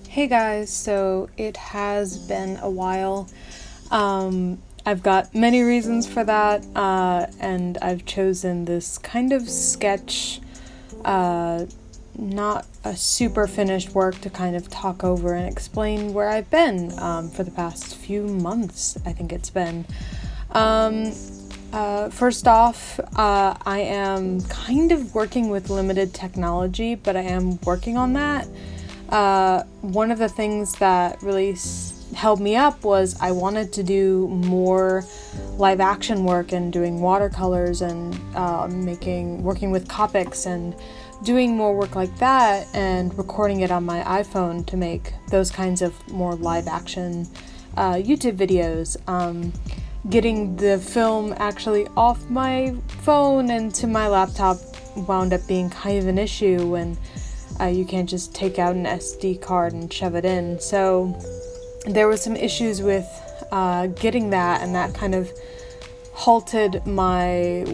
Hey guys, so it has been a while. I've got many reasons for that, and I've chosen this kind of sketch, not a super finished work to kind of talk over and explain where I've been for the past few months, I think it's been. First off, I am kind of working with limited technology, but I am working on that. One of the things that really held me up was I wanted to do more live action work and doing watercolors and working with Copics and doing more work like that and recording it on my iPhone to make those kinds of more live action YouTube videos. Getting the film actually off my phone and to my laptop wound up being kind of an issue when you can't just take out an SD card and shove it in. So there were some issues with getting that, and that kind of halted my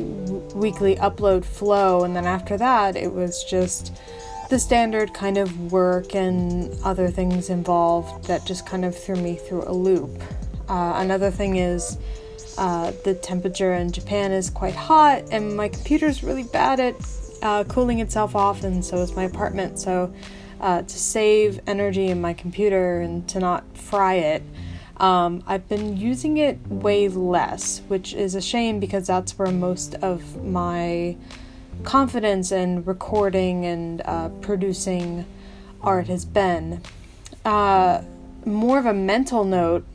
weekly upload flow. And then after that, it was just the standard kind of work and other things involved that just kind of threw me through a loop. Another thing is the temperature in Japan is quite hot, and my computer's really bad at cooling itself off, and so is my apartment. So to save energy in my computer and to not fry it, I've been using it way less, which is a shame because that's where most of my confidence in recording and producing art has been. More of a mental note,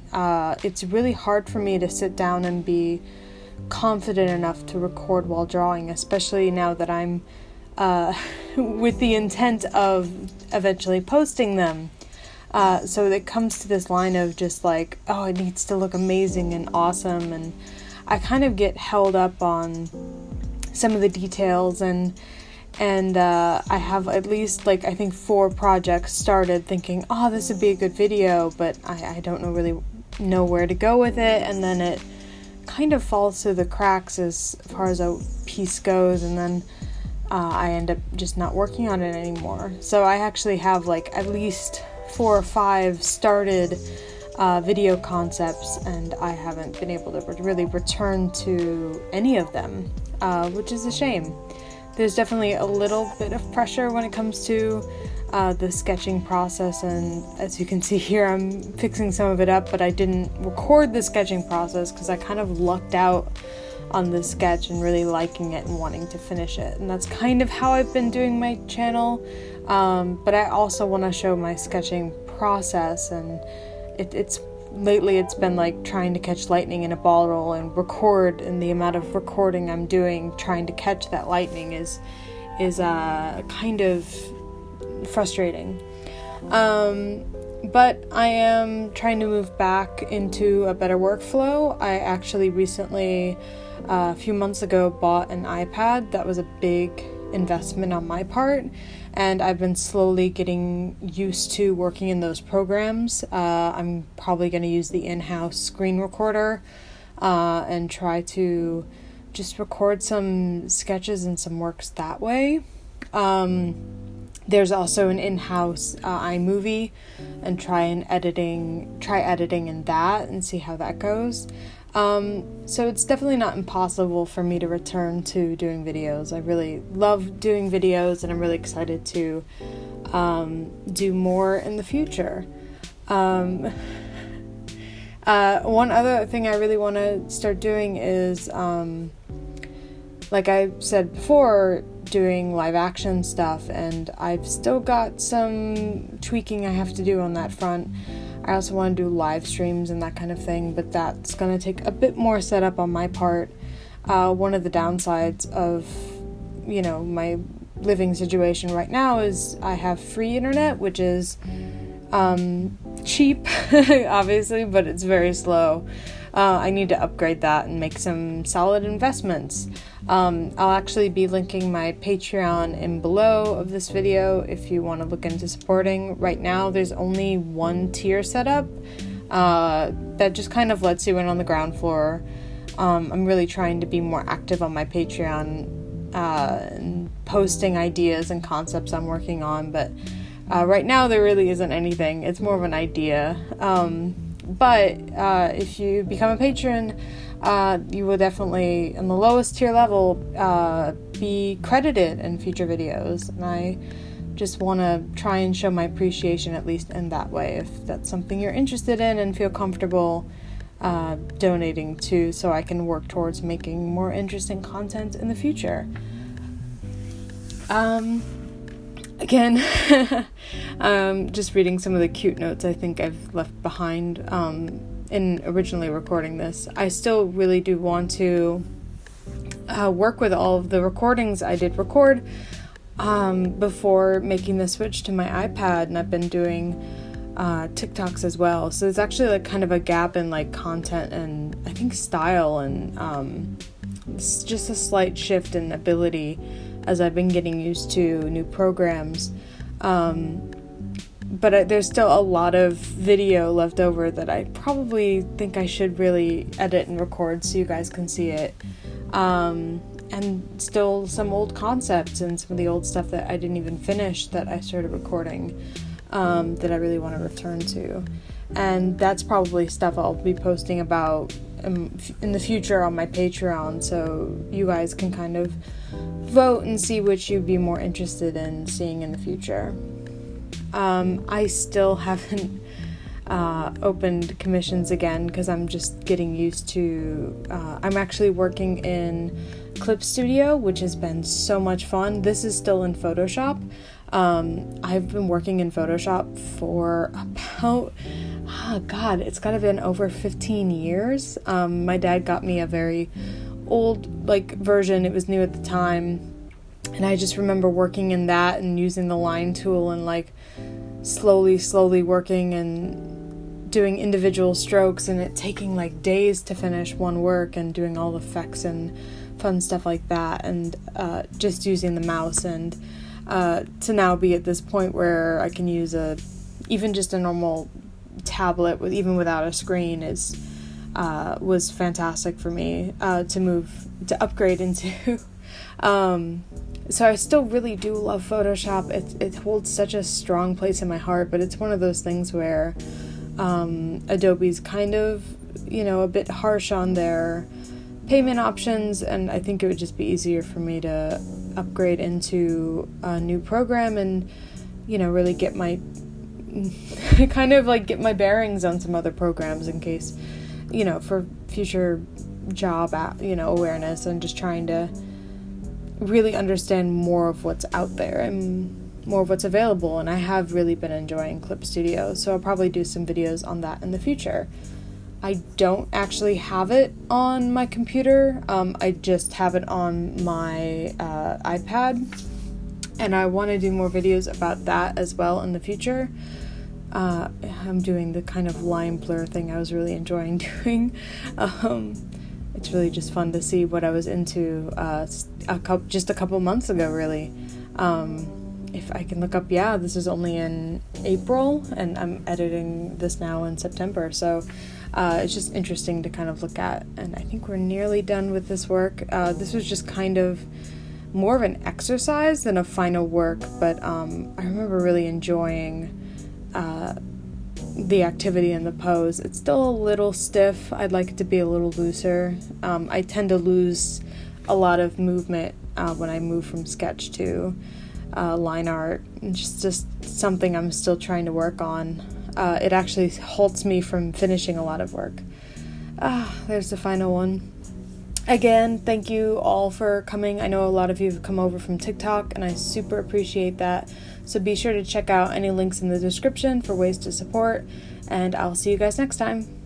it's really hard for me to sit down and be confident enough to record while drawing, especially now that I'm with the intent of eventually posting them. So it comes to this line of just like, oh, it needs to look amazing and awesome, and I kind of get held up on some of the details, and I have at least I think 4 projects started thinking, oh, this would be a good video, but I don't really know where to go with it, and then it kind of falls through the cracks as far as a piece goes, and then I end up just not working on it anymore. So I actually have at least 4 or 5 started video concepts, and I haven't been able to really return to any of them, which is a shame. There's definitely a little bit of pressure when it comes to the sketching process, and as you can see here, I'm fixing some of it up, but I didn't record the sketching process because I kind of lucked out on the sketch and really liking it and wanting to finish it, and that's kind of how I've been doing my channel, but I also want to show my sketching process, and lately it's been trying to catch lightning in a ball roll and record, and the amount of recording I'm doing trying to catch that lightning is kind of frustrating. But I am trying to move back into a better workflow. I actually recently, a few months ago, bought an iPad. That was a big investment on my part, and I've been slowly getting used to working in those programs. I'm probably going to use the in-house screen recorder and try to just record some sketches and some works that way. There's also an in-house iMovie, and try editing in that and see how that goes. So it's definitely not impossible for me to return to doing videos. I really love doing videos, and I'm really excited to do more in the future. One other thing I really want to start doing is, like I said before, doing live action stuff, and I've still got some tweaking I have to do on that front. I also want to do live streams and that kind of thing, but that's going to take a bit more setup on my part. One of the downsides of, my living situation right now is I have free internet, which is cheap, obviously, but it's very slow. I need to upgrade that and make some solid investments. I'll actually be linking my Patreon in below of this video if you want to look into supporting. Right now, there's only 1 tier set up that just kind of lets you in on the ground floor. I'm really trying to be more active on my Patreon and posting ideas and concepts I'm working on, but Right now there really isn't anything. It's more of an idea. But if you become a patron, you will definitely, on the lowest tier level, be credited in future videos. And I just want to try and show my appreciation, at least in that way, if that's something you're interested in and feel comfortable donating to, so I can work towards making more interesting content in the future. Again, just reading some of the cute notes I think I've left behind in originally recording this. I still really do want to work with all of the recordings I did record before making the switch to my iPad, and I've been doing TikToks as well. So there's actually like kind of a gap in like content and I think style, and it's just a slight shift in ability as I've been getting used to new programs. But there's still a lot of video left over that I probably think I should really edit and record so you guys can see it. And still some old concepts and some of the old stuff that I didn't even finish that I started recording that I really want to return to. And that's probably stuff I'll be posting about in the future on my Patreon, so you guys can kind of vote and see which you'd be more interested in seeing in the future. I still haven't opened commissions again because I'm just getting used to, I'm actually working in Clip Studio, which has been so much fun. This is still in Photoshop. I've been working in Photoshop for about, it's gotta been over 15 years. My dad got me a very old version. It was new at the time. And I just remember working in that and using the line tool and slowly working and doing individual strokes, and it taking days to finish one work and doing all the effects and fun stuff like that, and just using the mouse, and to now be at this point where I can use even just a normal tablet even without a screen was fantastic for me to upgrade into. So I still really do love Photoshop. It holds such a strong place in my heart, but it's one of those things where Adobe's kind of, a bit harsh on their payment options, and I think it would just be easier for me to upgrade into a new program and, really get my get my bearings on some other programs in case, for future job, awareness, and just trying to really understand more of what's out there and more of what's available. And I have really been enjoying Clip Studio, so I'll probably do some videos on that in the future. I don't actually have it on my computer. I just have it on my iPad, and I want to do more videos about that as well in the future. I'm doing the kind of line blur thing I was really enjoying doing. It's really just fun to see what I was into just a couple months ago, really. If I can look up, this is only in April, and I'm editing this now in September, so it's just interesting to kind of look at, and I think we're nearly done with this work. This was just kind of more of an exercise than a final work, but I remember really enjoying the activity and the pose. It's still a little stiff. I'd like it to be a little looser. I tend to lose a lot of movement when I move from sketch to line art. It's just something I'm still trying to work on. It actually halts me from finishing a lot of work. There's the final one. Again, thank you all for coming. I know a lot of you have come over from TikTok, and I super appreciate that. So be sure to check out any links in the description for ways to support, and I'll see you guys next time.